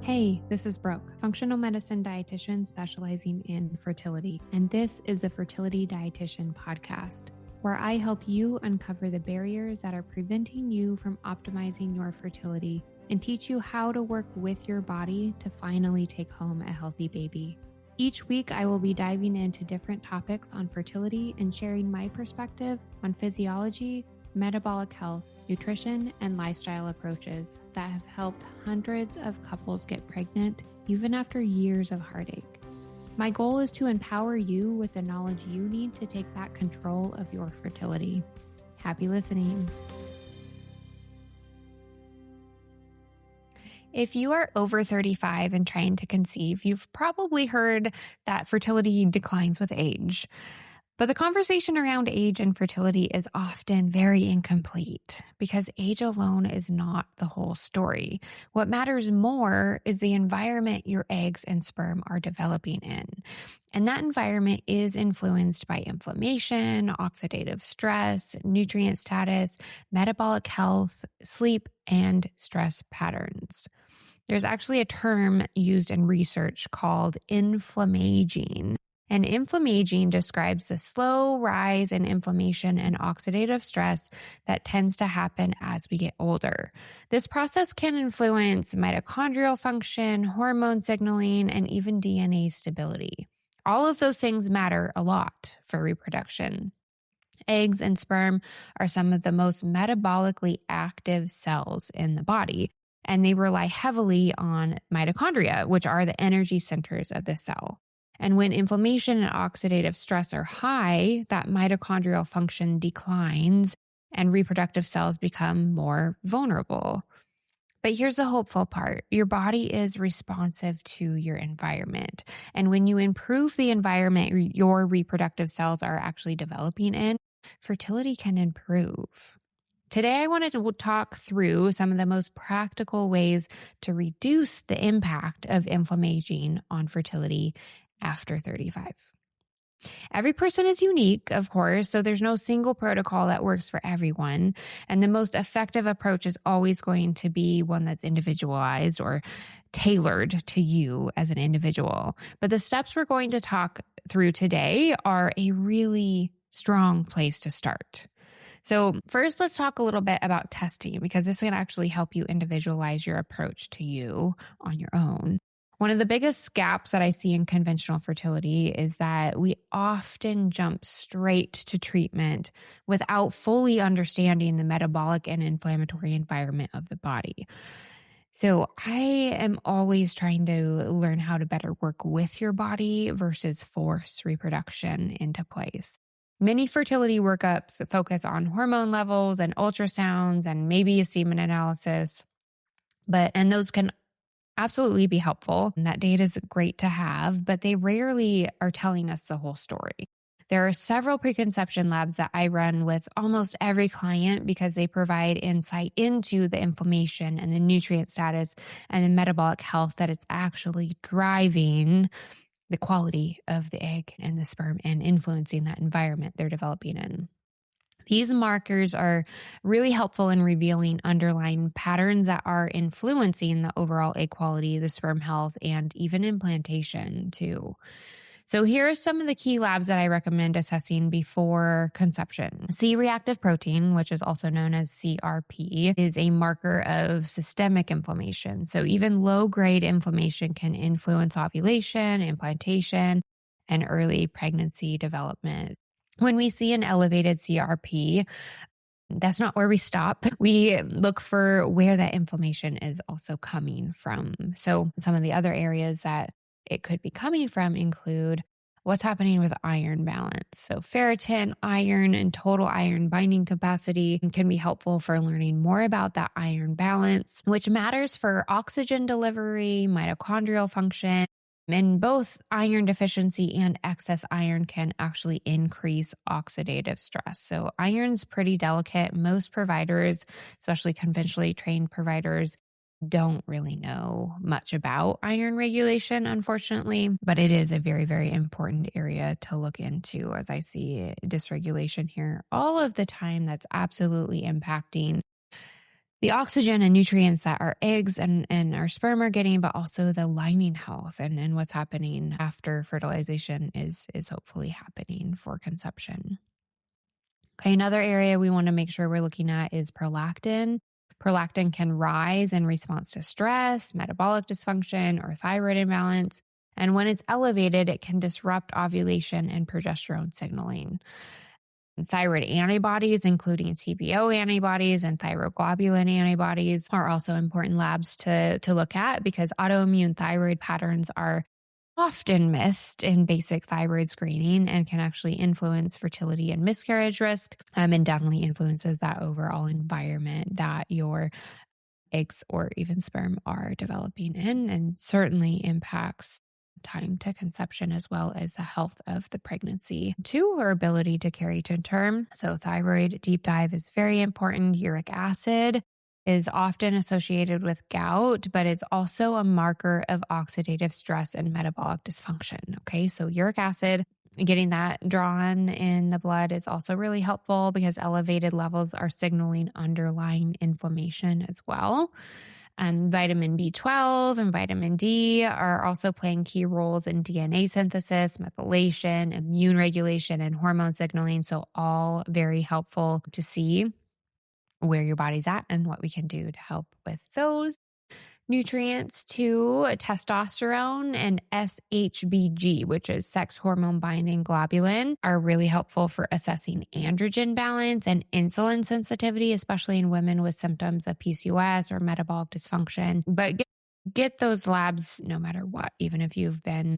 Hey, this is Brooke, functional medicine dietitian specializing in fertility, and this is the Fertility Dietitian podcast, where I help you uncover the barriers that are preventing you from optimizing your fertility and teach you how to work with your body to finally take home a healthy baby. Each week, I will be diving into different topics on fertility and sharing my perspective on physiology, metabolic health, nutrition, and lifestyle approaches that have helped hundreds of couples get pregnant even after years of heartache. My goal is to empower you with the knowledge you need to take back control of your fertility. Happy listening. If you are over 35 and trying to conceive, you've probably heard that fertility declines with age. But the conversation around age and fertility is often very incomplete because age alone is not the whole story. What matters more is the environment your eggs and sperm are developing in. And that environment is influenced by inflammation, oxidative stress, nutrient status, metabolic health, sleep, and stress patterns. There's actually a term used in research called inflammaging. And inflammaging describes the slow rise in inflammation and oxidative stress that tends to happen as we get older. This process can influence mitochondrial function, hormone signaling, and even DNA stability. All of those things matter a lot for reproduction. Eggs and sperm are some of the most metabolically active cells in the body, and they rely heavily on mitochondria, which are the energy centers of the cell. And when inflammation and oxidative stress are high, that mitochondrial function declines and reproductive cells become more vulnerable. But here's the hopeful part. Your body is responsive to your environment. And when you improve the environment your reproductive cells are actually developing in, fertility can improve. Today, I wanted to talk through some of the most practical ways to reduce the impact of inflammaging on fertility after 35. Every person is unique, of course, so there's no single protocol that works for everyone. And the most effective approach is always going to be one that's individualized or tailored to you as an individual. But the steps we're going to talk through today are a really strong place to start. So first, let's talk a little bit about testing, because this can actually help you individualize your approach to you on your own. One of the biggest gaps that I see in conventional fertility is that we often jump straight to treatment without fully understanding the metabolic and inflammatory environment of the body. So I am always trying to learn how to better work with your body versus force reproduction into place. Many fertility workups focus on hormone levels and ultrasounds and maybe a semen analysis, and those can absolutely be helpful. And that data is great to have, but they rarely are telling us the whole story. There are several preconception labs that I run with almost every client because they provide insight into the inflammation and the nutrient status and the metabolic health that it's actually driving the quality of the egg and the sperm and influencing that environment they're developing in. These markers are really helpful in revealing underlying patterns that are influencing the overall egg quality, the sperm health, and even implantation too. So here are some of the key labs that I recommend assessing before conception. C-reactive protein, which is also known as CRP, is a marker of systemic inflammation. So even low-grade inflammation can influence ovulation, implantation, and early pregnancy development. When we see an elevated CRP, that's not where we stop. We look for where that inflammation is also coming from. So some of the other areas that it could be coming from include what's happening with iron balance. So ferritin, iron, and total iron binding capacity can be helpful for learning more about that iron balance, which matters for oxygen delivery, mitochondrial function. And both iron deficiency and excess iron can actually increase oxidative stress. So iron's pretty delicate. Most providers, especially conventionally trained providers, don't really know much about iron regulation, unfortunately, but it is a very, very important area to look into, as I see dysregulation here all of the time that's absolutely impacting the oxygen and nutrients that our eggs and our sperm are getting, but also the lining health and what's happening after fertilization is hopefully happening for conception. Okay, another area we want to make sure we're looking at is prolactin. Prolactin can rise in response to stress, metabolic dysfunction, or thyroid imbalance. And when it's elevated, it can disrupt ovulation and progesterone signaling. Thyroid antibodies, including TPO antibodies and thyroglobulin antibodies, are also important labs to look at because autoimmune thyroid patterns are often missed in basic thyroid screening and can actually influence fertility and miscarriage risk, and definitely influences that overall environment that your eggs or even sperm are developing in, and certainly impacts time to conception as well as the health of the pregnancy to her ability to carry to term. So thyroid deep dive is very important. Uric acid is often associated with gout, but it's also a marker of oxidative stress and metabolic dysfunction. Okay, so uric acid, getting that drawn in the blood is also really helpful because elevated levels are signaling underlying inflammation as well. And vitamin B12 and vitamin D are also playing key roles in DNA synthesis, methylation, immune regulation, and hormone signaling. So all very helpful to see where your body's at and what we can do to help with those. Nutrients too, testosterone and SHBG, which is sex hormone binding globulin, are really helpful for assessing androgen balance and insulin sensitivity, especially in women with symptoms of PCOS or metabolic dysfunction. But get those labs no matter what, even if you've been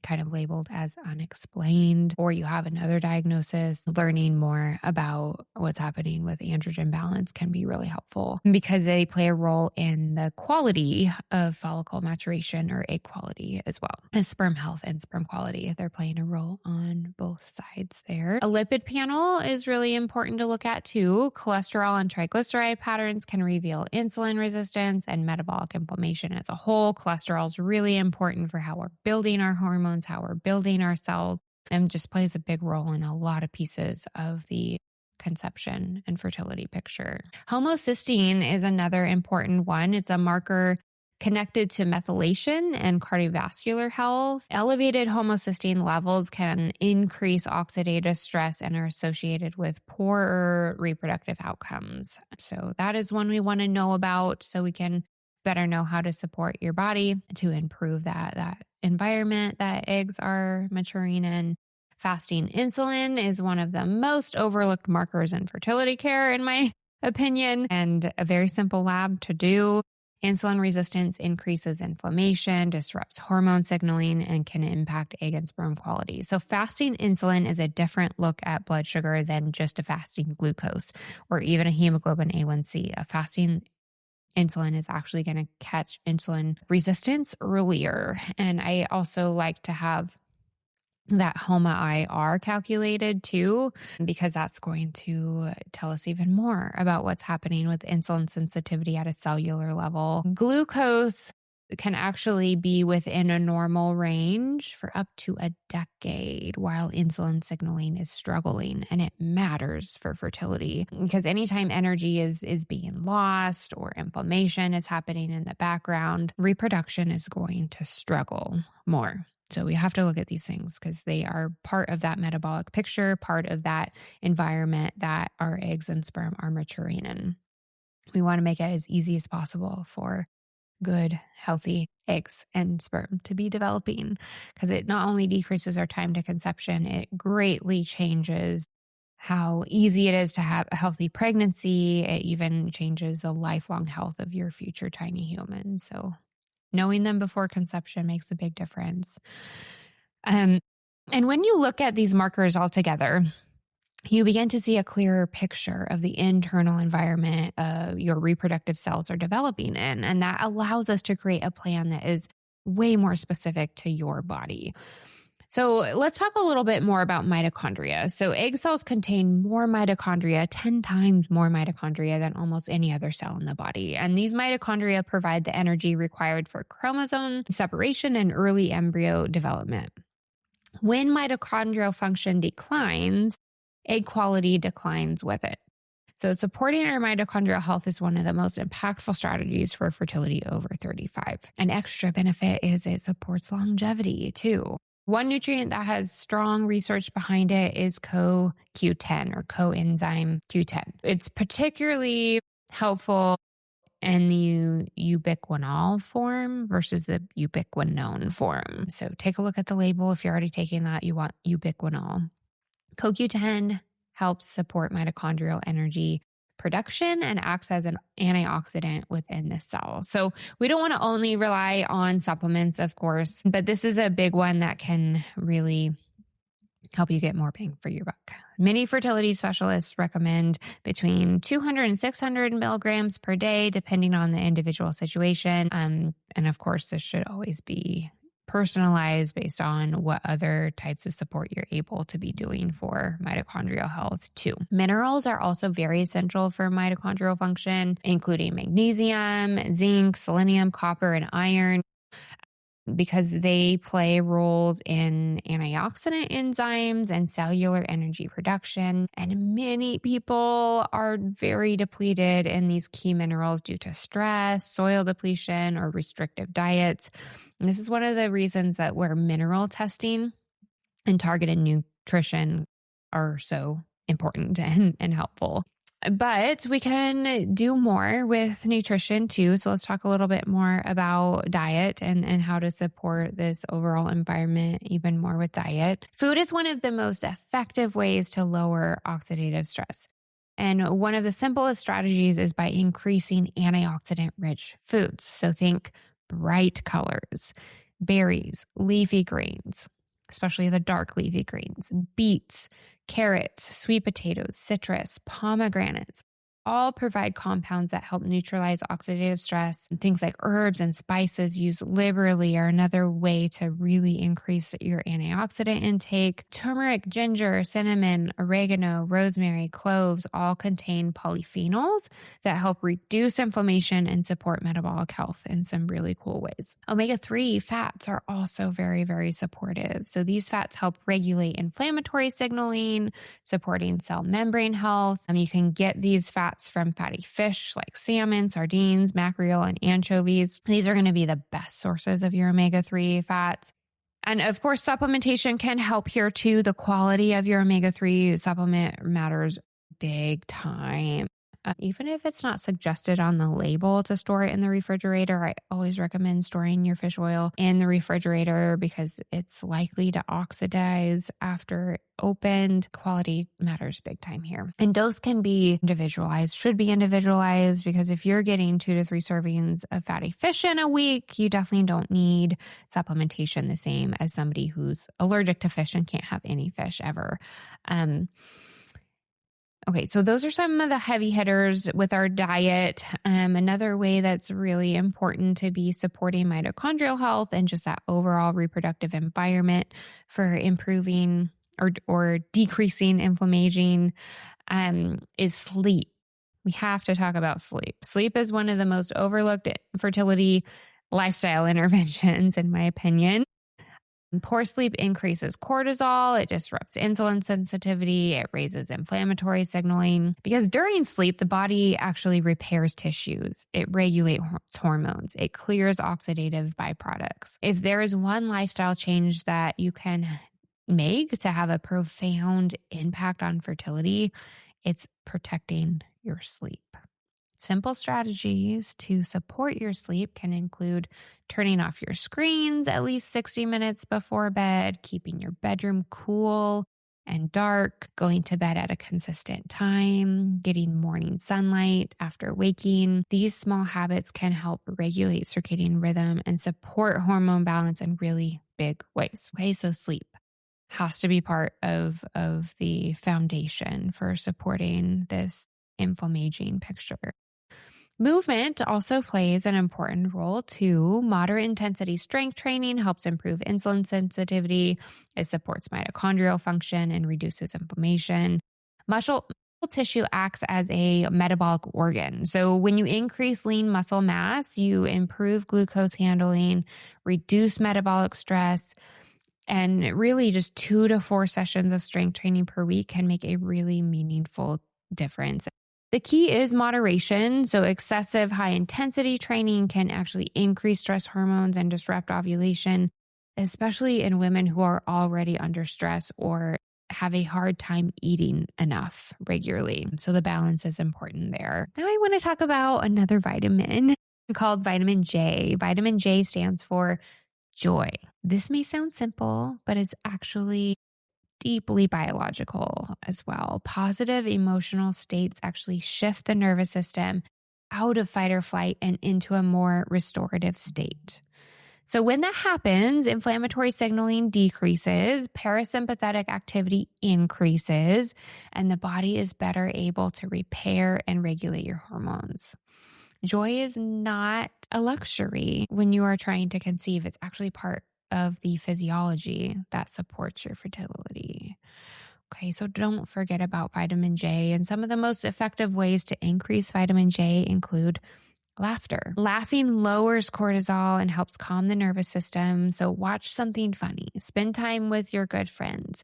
kind of labeled as unexplained or you have another diagnosis. Learning more about what's happening with androgen balance can be really helpful because they play a role in the quality of follicle maturation or egg quality as well as sperm health and sperm quality. They're playing a role on both sides there. A lipid panel is really important to look at too. Cholesterol and triglyceride patterns can reveal insulin resistance and metabolic inflammation as a whole. Cholesterol is really important for how we're building our hormones, how we're building our cells, and just plays a big role in a lot of pieces of the conception and fertility picture. Homocysteine is another important one. It's a marker connected to methylation and cardiovascular health. Elevated homocysteine levels can increase oxidative stress and are associated with poorer reproductive outcomes. So that is one we want to know about so we can better know how to support your body to improve that environment that eggs are maturing in. Fasting insulin is one of the most overlooked markers in fertility care, in my opinion, and a very simple lab to do. Insulin resistance increases inflammation, disrupts hormone signaling, and can impact egg and sperm quality. So fasting insulin is a different look at blood sugar than just a fasting glucose or even a hemoglobin A1C. A fasting insulin is actually going to catch insulin resistance earlier. And I also like to have that HOMA-IR calculated too, because that's going to tell us even more about what's happening with insulin sensitivity at a cellular level. Glucose can actually be within a normal range for up to a decade while insulin signaling is struggling. And it matters for fertility because anytime energy is being lost or inflammation is happening in the background, reproduction is going to struggle more. So we have to look at these things because they are part of that metabolic picture, part of that environment that our eggs and sperm are maturing in. We want to make it as easy as possible for good, healthy eggs and sperm to be developing because it not only decreases our time to conception, it greatly changes how easy it is to have a healthy pregnancy. It even changes the lifelong health of your future tiny humans. So knowing them before conception makes a big difference. And when you look at these markers all together, you begin to see a clearer picture of the internal environment your reproductive cells are developing in. And that allows us to create a plan that is way more specific to your body. So let's talk a little bit more about mitochondria. So egg cells contain more mitochondria, 10 times more mitochondria than almost any other cell in the body. And these mitochondria provide the energy required for chromosome separation and early embryo development. When mitochondrial function declines, egg quality declines with it. So supporting our mitochondrial health is one of the most impactful strategies for fertility over 35. An extra benefit is it supports longevity too. One nutrient that has strong research behind it is CoQ10 or coenzyme Q10. It's particularly helpful in the ubiquinol form versus the ubiquinone form. So take a look at the label. If you're already taking that, you want ubiquinol. CoQ10 helps support mitochondrial energy production and acts as an antioxidant within the cell. So we don't want to only rely on supplements, of course, but this is a big one that can really help you get more bang for your buck. Many fertility specialists recommend between 200 and 600 milligrams per day, depending on the individual situation. And of course, this should always be personalized based on what other types of support you're able to be doing for mitochondrial health too. Minerals are also very essential for mitochondrial function, including magnesium, zinc, selenium, copper, and iron, because they play roles in antioxidant enzymes and cellular energy production. And many people are very depleted in these key minerals due to stress, soil depletion, or restrictive diets. And this is one of the reasons that where mineral testing and targeted nutrition are so important and helpful. But we can do more with nutrition too. So let's talk a little bit more about diet and how to support this overall environment even more with diet. Food is one of the most effective ways to lower oxidative stress. And one of the simplest strategies is by increasing antioxidant-rich foods. So think bright colors, berries, leafy greens, especially the dark leafy greens, beets, carrots, sweet potatoes, citrus, pomegranates, all provide compounds that help neutralize oxidative stress. And things like herbs and spices used liberally are another way to really increase your antioxidant intake. Turmeric, ginger, cinnamon, oregano, rosemary, cloves all contain polyphenols that help reduce inflammation and support metabolic health in some really cool ways. Omega-3 fats are also very, very supportive. So these fats help regulate inflammatory signaling, supporting cell membrane health. You can get these fats from fatty fish like salmon, sardines, mackerel, and anchovies. These are going to be the best sources of your omega-3 fats. And of course, supplementation can help here too. The quality of your omega-3 supplement matters big time. Even if it's not suggested on the label to store it in the refrigerator, I always recommend storing your fish oil in the refrigerator because it's likely to oxidize after opened. Quality matters big time here. And dose can be individualized, should be individualized, because if you're getting 2 to 3 servings of fatty fish in a week, you definitely don't need supplementation the same as somebody who's allergic to fish and can't have any fish ever. Okay, so those are some of the heavy hitters with our diet. Another way that's really important to be supporting mitochondrial health and just that overall reproductive environment for improving or decreasing inflammaging is sleep. We have to talk about sleep. Sleep is one of the most overlooked fertility lifestyle interventions, in my opinion. Poor sleep increases cortisol, it disrupts insulin sensitivity, it raises inflammatory signaling. Because during sleep, the body actually repairs tissues, it regulates hormones, it clears oxidative byproducts. If there is one lifestyle change that you can make to have a profound impact on fertility, it's protecting your sleep. Simple strategies to support your sleep can include turning off your screens at least 60 minutes before bed, keeping your bedroom cool and dark, going to bed at a consistent time, getting morning sunlight after waking. These small habits can help regulate circadian rhythm and support hormone balance in really big ways. Okay, so sleep has to be part of the foundation for supporting this inflammaging picture. Movement also plays an important role too. Moderate intensity strength training helps improve insulin sensitivity. It supports mitochondrial function and reduces inflammation. Muscle tissue acts as a metabolic organ. So when you increase lean muscle mass, you improve glucose handling, reduce metabolic stress, and really just 2 to 4 sessions of strength training per week can make a really meaningful difference. The key is moderation. So excessive high intensity training can actually increase stress hormones and disrupt ovulation, especially in women who are already under stress or have a hard time eating enough regularly. So the balance is important there. Now I want to talk about another vitamin called vitamin J. Vitamin J stands for joy. This may sound simple, but it's actually deeply biological as well. Positive emotional states actually shift the nervous system out of fight or flight and into a more restorative state. So when that happens, inflammatory signaling decreases, parasympathetic activity increases, and the body is better able to repair and regulate your hormones. Joy is not a luxury when you are trying to conceive. It's actually part of the physiology that supports your fertility. Okay, so don't forget about vitamin J. And some of the most effective ways to increase vitamin J include laughter. Laughing lowers cortisol and helps calm the nervous system. So watch something funny, spend time with your good friends.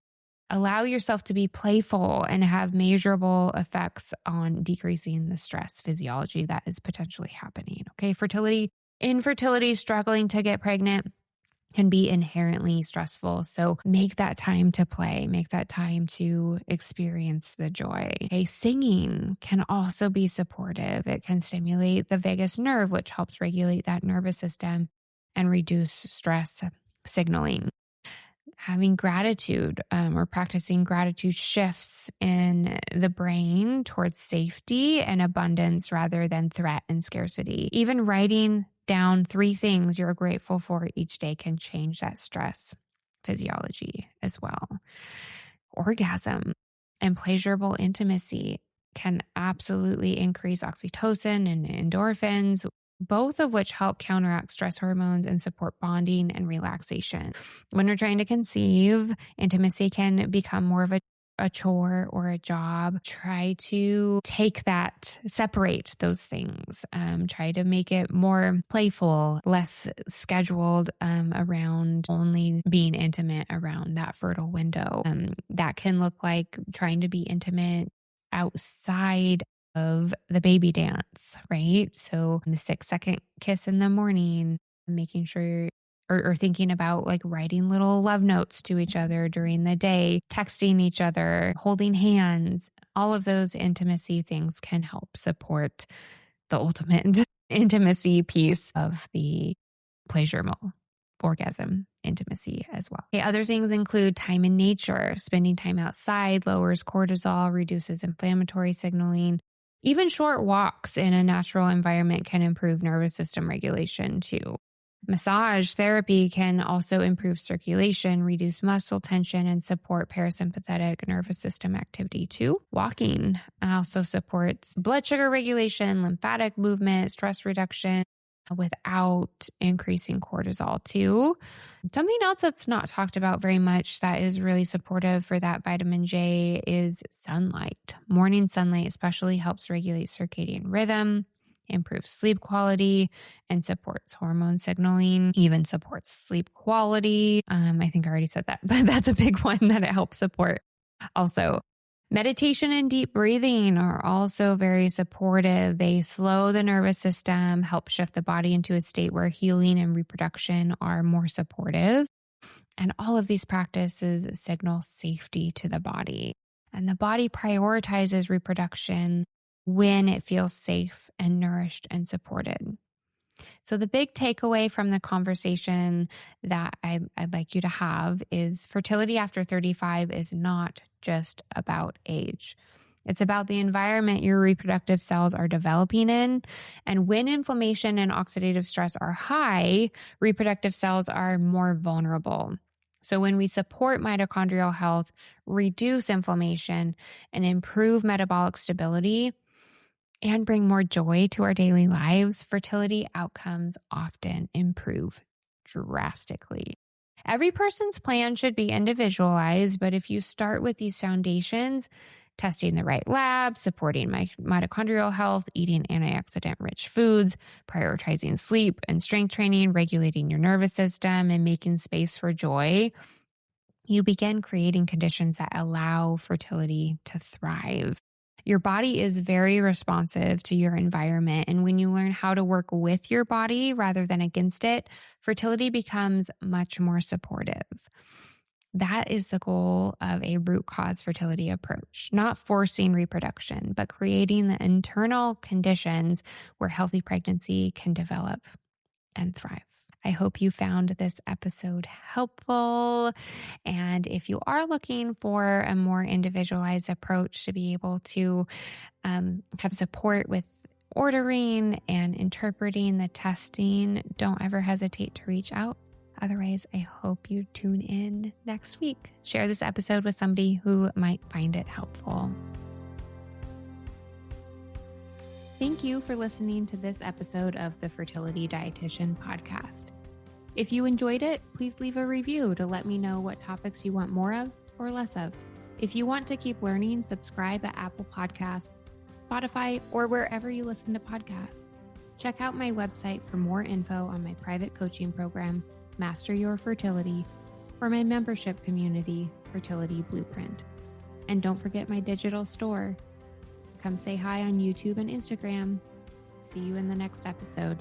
Allow yourself to be playful and have measurable effects on decreasing the stress physiology that is potentially happening. Okay, infertility, struggling to get pregnant can be inherently stressful. So make that time to play, make that time to experience the joy. Okay, singing can also be supportive. It can stimulate the vagus nerve, which helps regulate that nervous system and reduce stress signaling. Having gratitude or practicing gratitude shifts in the brain towards safety and abundance rather than threat and scarcity. Even writing down 3 things you're grateful for each day can change that stress physiology as well. Orgasm and pleasurable intimacy can absolutely increase oxytocin and endorphins, both of which help counteract stress hormones and support bonding and relaxation. When you're trying to conceive, intimacy can become more of a chore or a job. Try to separate those things. Try to make it more playful, less scheduled around only being intimate around that fertile window. That can look like trying to be intimate outside of the baby dance, right? So the 6-second kiss in the morning, making sure or thinking about like writing little love notes to each other during the day, texting each other, holding hands. All of those intimacy things can help support the ultimate intimacy piece of the pleasurable orgasm intimacy as well. Okay, other things include time in nature. Spending time outside lowers cortisol, reduces inflammatory signaling. Even short walks in a natural environment can improve nervous system regulation too. Massage therapy can also improve circulation, reduce muscle tension, and support parasympathetic nervous system activity too. Walking also supports blood sugar regulation, lymphatic movement, stress reduction without increasing cortisol too. Something else that's not talked about very much that is really supportive for that vitamin J is sunlight. Morning sunlight especially helps regulate circadian rhythm, improves sleep quality, and supports hormone signaling, even supports sleep quality. I think I already said that, but that's a big one that it helps support. Also, meditation and deep breathing are also very supportive. They slow the nervous system, help shift the body into a state where healing and reproduction are more supportive. And all of these practices signal safety to the body. And the body prioritizes reproduction when it feels safe and nourished and supported. So the big takeaway from the conversation that I'd like you to have is fertility after 35 is not just about age. It's about the environment your reproductive cells are developing in. And when inflammation and oxidative stress are high, reproductive cells are more vulnerable. So when we support mitochondrial health, reduce inflammation, and improve metabolic stability, and bring more joy to our daily lives, fertility outcomes often improve drastically. Every person's plan should be individualized, but if you start with these foundations, testing the right lab, supporting mitochondrial health, eating antioxidant-rich foods, prioritizing sleep and strength training, regulating your nervous system, and making space for joy, you begin creating conditions that allow fertility to thrive. Your body is very responsive to your environment. And when you learn how to work with your body rather than against it, fertility becomes much more supportive. That is the goal of a root cause fertility approach, not forcing reproduction, but creating the internal conditions where healthy pregnancy can develop and thrive. I hope you found this episode helpful. And if you are looking for a more individualized approach to be able to have support with ordering and interpreting the testing, don't ever hesitate to reach out. Otherwise, I hope you tune in next week. Share this episode with somebody who might find it helpful. Thank you for listening to this episode of the Fertility Dietitian podcast. If you enjoyed it, please leave a review to let me know what topics you want more of or less of. If you want to keep learning, subscribe at Apple Podcasts, Spotify, or wherever you listen to podcasts. Check out my website for more info on my private coaching program, Master Your Fertility, or my membership community, Fertility Blueprint. And don't forget my digital store. Come say hi on YouTube and Instagram. See you in the next episode.